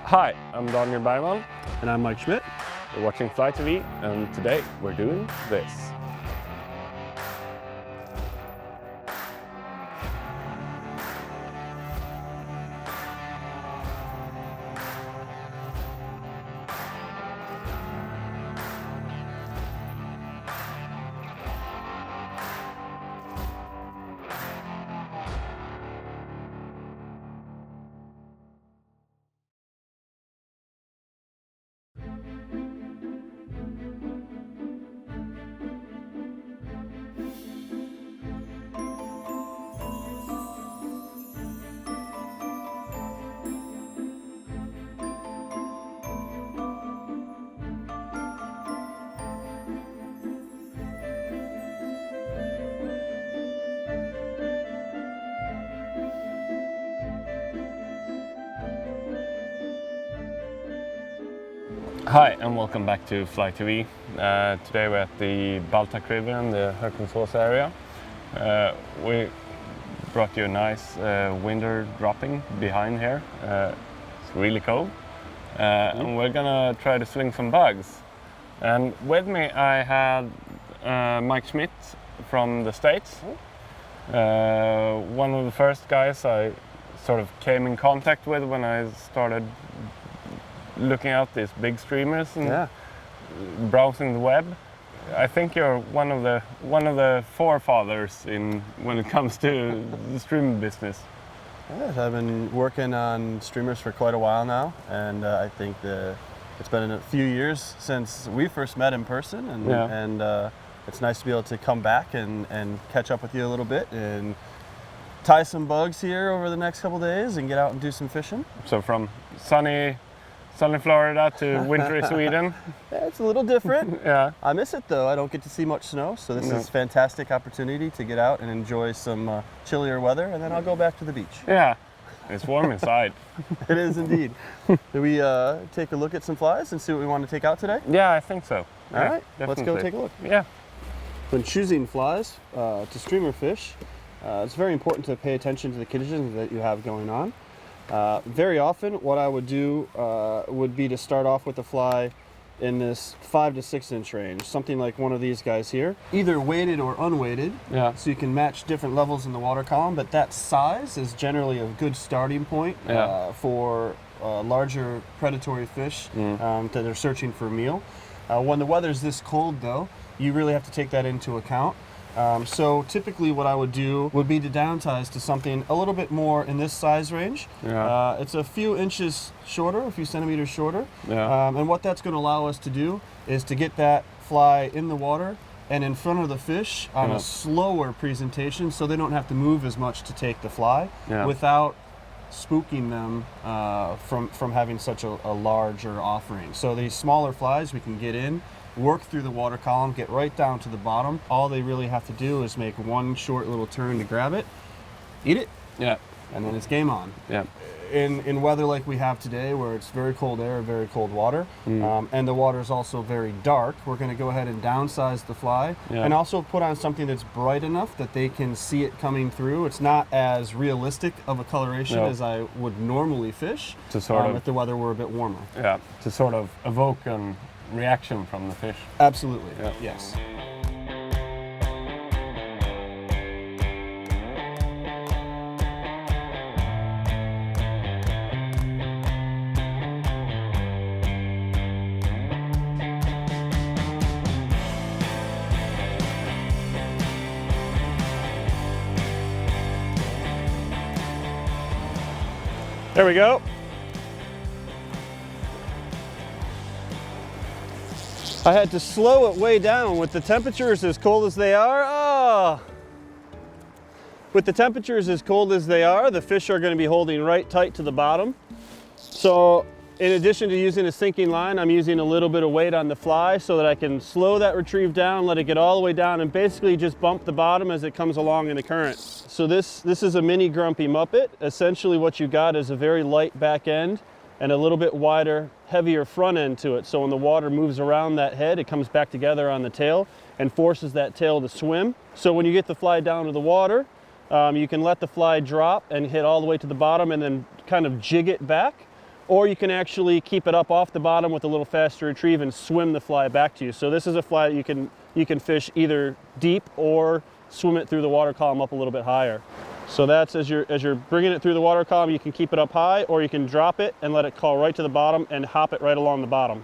Hi, I'm Daniel Bergman. And I'm Mike Schmidt. You're watching Fly TV, and today we're doing this. Hi, and welcome back to Fly TV. Today we're at the Baltic River in the Hökensås area. We brought you a nice winter dropping behind here. It's really cold. And we're gonna try to swing some bugs. And with me I had Mike Schmidt from the States. One of the first guys I sort of came in contact with when I started looking out these big streamers and browsing the web. I think you're one of the forefathers when it comes to the streaming business. Yes, I've been working on streamers for quite a while now, and I think it's been a few years since we first met in person, and it's nice to be able to come back and catch up with you a little bit and tie some bugs here over the next couple days and get out and do some fishing. So from sunny Florida to wintry Sweden. Yeah, it's a little different. Yeah. I miss it though. I don't get to see much snow, so this is a fantastic opportunity to get out and enjoy some chillier weather, and then I'll go back to the beach. Yeah, it's warm inside. It is indeed. Do we take a look at some flies and see what we want to take out today? Yeah, I think so. All right, let's go take a look. Yeah. When choosing flies to streamer fish, it's very important to pay attention to the conditions that you have going on. Very often what I would do would be to start off with a fly in this 5 to 6 inch range, something like one of these guys here, either weighted or unweighted, so you can match different levels in the water column, but that size is generally a good starting point for larger predatory fish that are searching for a meal. When the weather's this cold though, you really have to take that into account. So typically what I would do would be to downsize to something a little bit more in this size range. It's a few inches shorter, a few centimeters shorter. And what that's going to allow us to do is to get that fly in the water and in front of the fish on a slower presentation, so they don't have to move as much to take the fly without spooking them from having such a larger offering. So these smaller flies we can get in, work through the water column, get right down to the bottom. All they really have to do is make one short little turn to grab it, eat it, and then it's game on. In weather like we have today, where it's very cold air, very cold water, and the water is also very dark, we're going to go ahead and downsize the fly and also put on something that's bright enough that they can see it coming through. It's not as realistic of a coloration as I would normally fish to sort of, if the weather were a bit warmer. To sort of evoke an reaction from the fish. Absolutely. Yes. There we go. I had to slow it way down with the temperatures as cold as they are. With the temperatures as cold as they are, the fish are going to be holding right tight to the bottom. So in addition to using a sinking line, I'm using a little bit of weight on the fly so that I can slow that retrieve down, let it get all the way down, and basically just bump the bottom as it comes along in the current. So this is a mini grumpy muppet. Essentially what you got is a very light back end and a little bit wider, heavier front end to it. So when the water moves around that head, it comes back together on the tail and forces that tail to swim. So when you get the fly down to the water, you can let the fly drop and hit all the way to the bottom and then kind of jig it back. or you can actually keep it up off the bottom with a little faster retrieve and swim the fly back to you. So this is a fly that you can fish either deep or swim it through the water column up a little bit higher. So that's as you're bringing it through the water column, you can keep it up high, or you can drop it and let it call right to the bottom and hop it right along the bottom.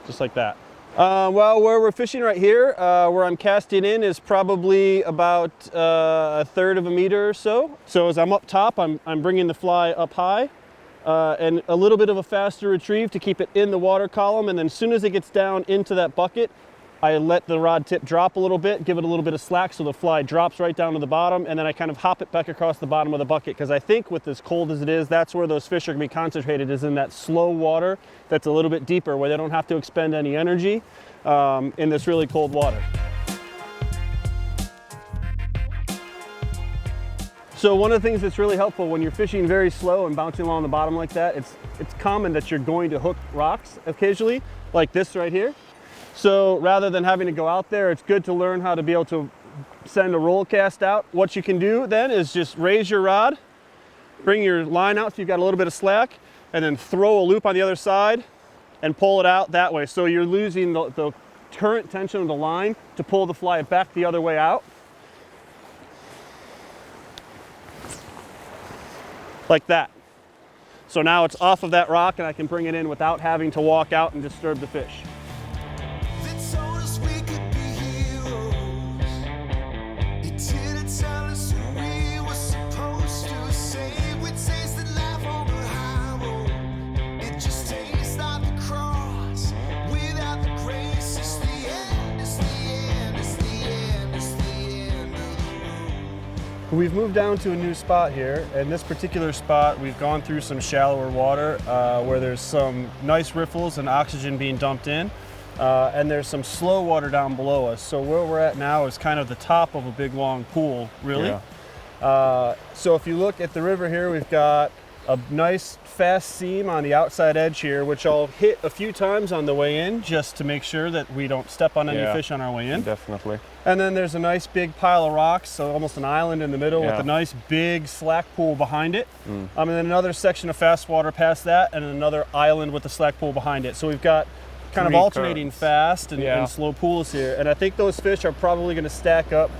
Just like that. Well, where we're fishing right here, where I'm casting in is probably about 1/3 of a meter or so. So as I'm up top, I'm bringing the fly up high and a little bit of a faster retrieve to keep it in the water column. And then as soon as it gets down into that bucket, I let the rod tip drop a little bit, give it a little bit of slack so the fly drops right down to the bottom, and then I kind of hop it back across the bottom of the bucket, because I think with as cold as it is, that's where those fish are going to be concentrated, is in that slow water that's a little bit deeper, where they don't have to expend any energy in this really cold water. So one of the things that's really helpful when you're fishing very slow and bouncing along the bottom like that, it's common that you're going to hook rocks occasionally, like this right here. So rather than having to go out there, it's good to learn how to be able to send a roll cast out. What you can do then is just raise your rod, bring your line out so you've got a little bit of slack, and then throw a loop on the other side and pull it out that way. So you're losing the current tension of the line to pull the fly back the other way out. Like that. So now it's off of that rock and I can bring it in without having to walk out and disturb the fish. We've moved down to a new spot here, and this particular spot we've gone through some shallower water where there's some nice riffles and oxygen being dumped in, and there's some slow water down below us. So where we're at now is kind of the top of a big long pool, really. Yeah. So if you look at the river here, we've got a nice fast seam on the outside edge here, which I'll hit a few times on the way in just to make sure that we don't step on any fish on our way in. Definitely. And then there's a nice big pile of rocks, so almost an island in the middle with a nice big slack pool behind it. And then another section of fast water past that, and another island with a slack pool behind it. So we've got kind of alternating fast and slow pools here. And I think those fish are probably going to stack up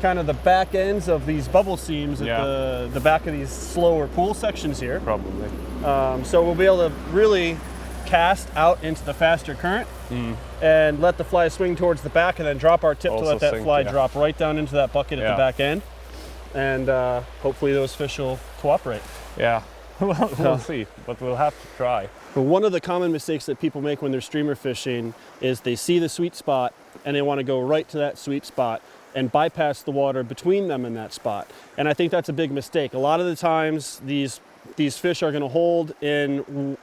kind of the back ends of these bubble seams at the back of these slower pool sections here. Probably. So we'll be able to really cast out into the faster current and let the fly swing towards the back, and then drop our tip to let that fly drop right down into that bucket at the back end. And hopefully those fish will cooperate. Yeah, well, we'll see, but we'll have to try. But one of the common mistakes that people make when they're streamer fishing is they see the sweet spot and they want to go right to that sweet spot and bypass the water between them and that spot. And I think that's a big mistake. A lot of the times these fish are going to hold in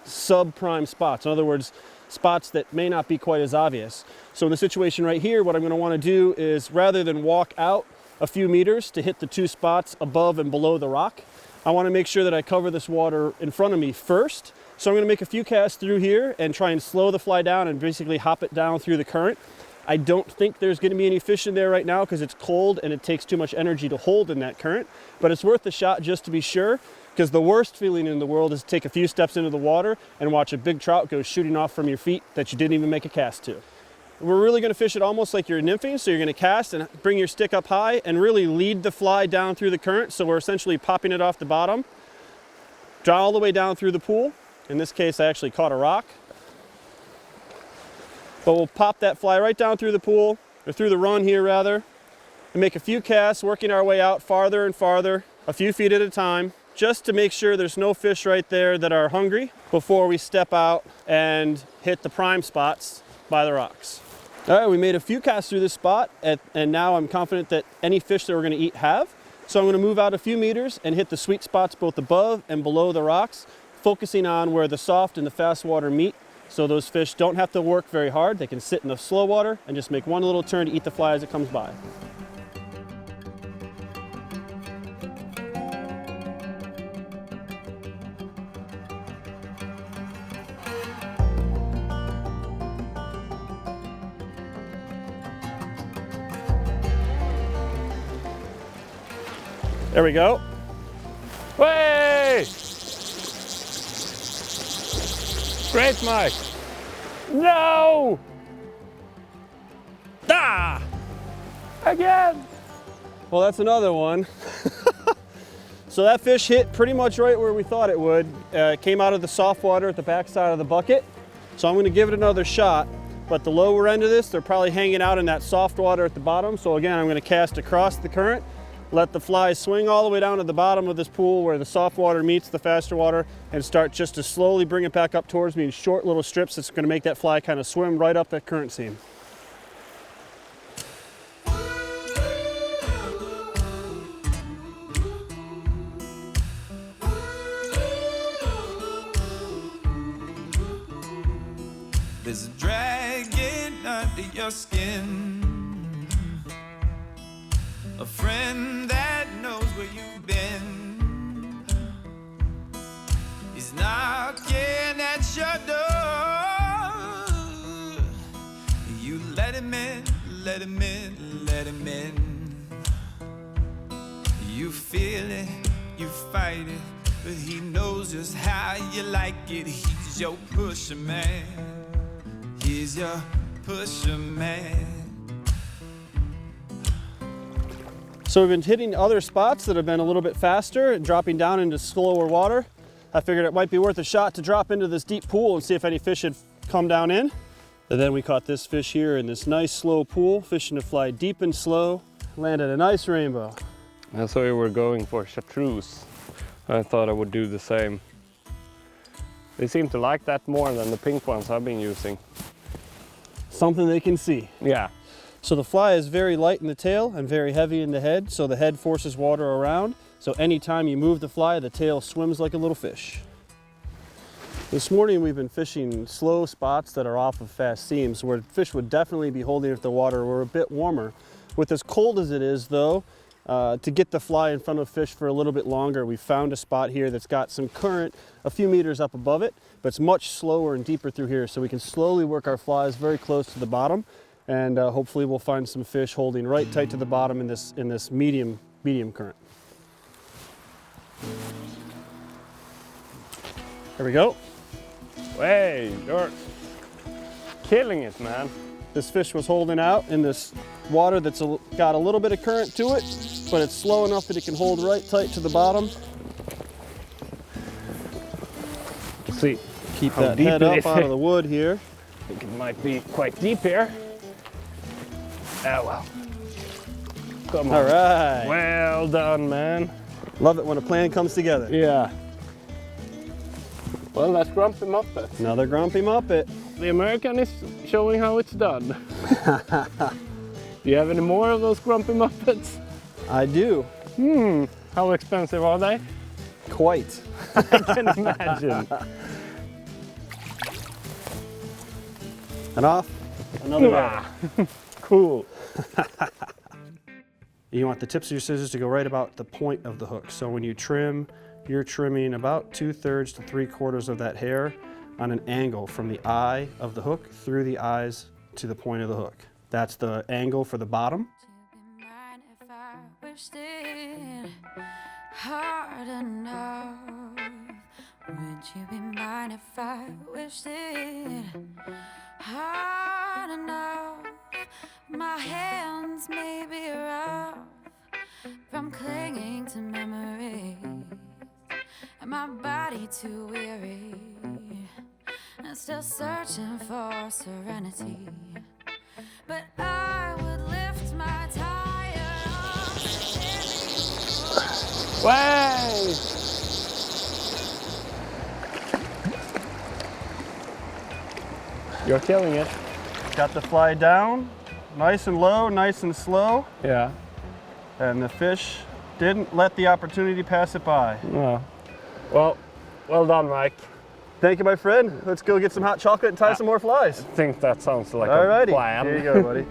subprime spots. In other words, spots that may not be quite as obvious. So in the situation right here, what I'm going to want to do is, rather than walk out a few meters to hit the two spots above and below the rock, I want to make sure that I cover this water in front of me first. So I'm going to make a few casts through here and try and slow the fly down and basically hop it down through the current. I don't think there's going to be any fish in there right now because it's cold and it takes too much energy to hold in that current, but it's worth the shot just to be sure, because the worst feeling in the world is to take a few steps into the water and watch a big trout go shooting off from your feet that you didn't even make a cast to. We're really going to fish it almost like you're nymphing, so you're going to cast and bring your stick up high and really lead the fly down through the current, so we're essentially popping it off the bottom, draw all the way down through the pool. In this case, I actually caught a rock. But we'll pop that fly right down through the pool, or through the run here rather, and make a few casts, working our way out farther and farther, a few feet at a time, just to make sure there's no fish right there that are hungry before we step out and hit the prime spots by the rocks. All right, we made a few casts through this spot, and now I'm confident that any fish that we're gonna eat have. So I'm gonna move out a few meters and hit the sweet spots both above and below the rocks, focusing on where the soft and the fast water meet. So those fish don't have to work very hard. They can sit in the slow water and just make one little turn to eat the fly as it comes by. There we go. Way! Great, Mike. No! Ah! Again! Well, that's another one. So that fish hit pretty much right where we thought it would. It came out of the soft water at the back side of the bucket. So I'm going to give it another shot. But the lower end of this, they're probably hanging out in that soft water at the bottom. So again, I'm going to cast across the current, let the flies swing all the way down to the bottom of this pool where the soft water meets the faster water, and start just to slowly bring it back up towards me in short little strips. That's going to make that fly kind of swim right up that current seam. There's a dragon under your skin, a friend that knows where you've been. He's knocking at your door. You let him in, let him in, let him in. You feel it, you fight it, but he knows just how you like it. He's your pusher man. He's your pusher man. So we've been hitting other spots that have been a little bit faster and dropping down into slower water. I figured it might be worth a shot to drop into this deep pool and see if any fish had come down in. And then we caught this fish here in this nice slow pool, fishing to fly deep and slow, landed a nice rainbow. I saw you were going for chartreuse. I thought I would do the same. They seem to like that more than the pink ones I've been using. Something they can see. Yeah. So the fly is very light in the tail and very heavy in the head, so the head forces water around. So anytime you move the fly, the tail swims like a little fish. This morning we've been fishing slow spots that are off of fast seams where fish would definitely be holding if the water were a bit warmer. With as cold as it is though, to get the fly in front of fish for a little bit longer, we found a spot here that's got some current a few meters up above it, but it's much slower and deeper through here, so we can slowly work our flies very close to the bottom, and hopefully we'll find some fish holding right tight to the bottom in this medium current. There we go. Hey, you're killing it, man. This fish was holding out in this water that's got a little bit of current to it, but it's slow enough that it can hold right tight to the bottom. See, Keep how that deep head it up is. out of the wood here. I think it might be quite deep here. Oh well. Come on. All right. Well done, man. Love it when a plan comes together. Yeah. Well, that's Grumpy Muppet. Another grumpy Muppet. The American is showing how it's done. Do you have any more of those Grumpy Muppets? I do. How expensive are they? Quite. I can imagine. And off. Another one. Ah, cool. You want the tips of your scissors to go right about the point of the hook. So when you trim, you're trimming about 2/3 to 3/4 of that hair on an angle from the eye of the hook through the eyes to the point of the hook. That's the angle for the bottom. Would you be mine if I wished it hard enough? Would you be mine if I wished it hard enough? My hands may be rough from clinging to memories, and my body too weary and still searching for serenity. But I would lift my tired arms. Way! You're killing it. Got the fly down, nice and low, nice and slow, Yeah. and the fish didn't let the opportunity pass it by. No. Well, well done, Mike. Thank you, my friend. Let's go get some hot chocolate and tie some more flies. I think that sounds like All a righty. plan. Here you go, buddy.